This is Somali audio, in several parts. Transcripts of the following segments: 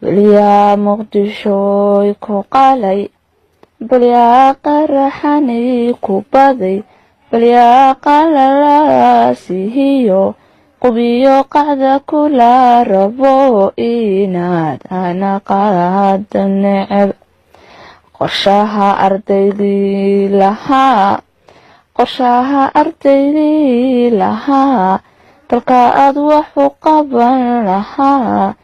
balyaa muqdishooy ku qalay balyaa qaraxanay ku baday balyaa qalalaasihiyo qubiyo qacda kula rabo inaad hana qaada neceb qorshaha ardaydii lahaa dalka aad wax u qaban lahaa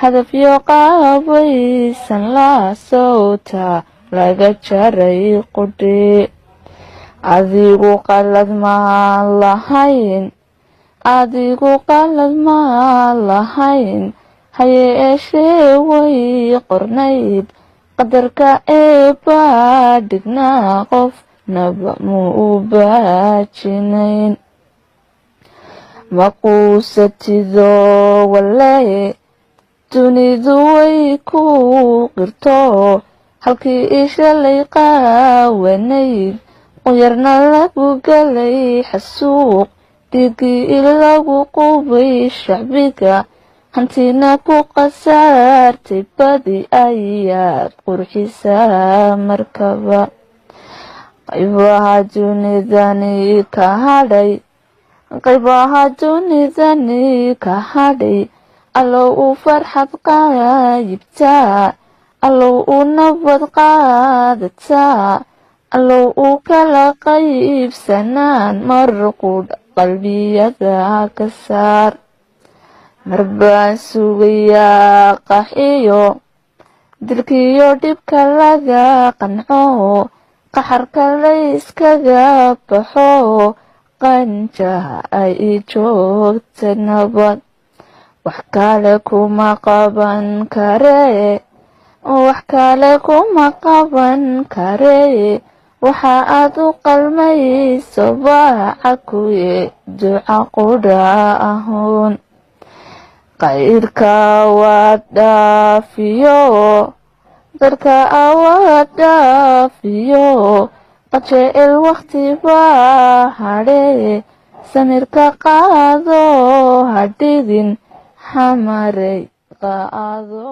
hadafyo qaabaysan la sowta laga jaray qudhi adigu qalad maan lahayn hayeeshee way qornayd qadarka eebaa dhignaa qofnaba muu baajinayn maquusatido walee dunidu way ku qirto halkii shalay qaawanayd quyarna lagu galay xasuuq dhiigii lagu qubay shacbiga hantina ku qasaartay badi ayaad qurxisaa markaba qaybaha dunidani ka hadhay allow u farxad qaayibtaa allow u nabad qaadataa allow u kala qaybsanaan marqudh qalbiyada ka saar marbaan sugayaa qaxiyo dilkiyo dhibka laga qanco qaxarka layskaga baxo qanjaha ay joogta nabad wax kale kuma qaban kare waxa aad u qalmayso baaca kuye duca qudha ahoon qayrka waad dhaafiyo darka awaad dhaafiyo qajecel waqti baa hadhe samirka qaado hadhidin xamarey qaado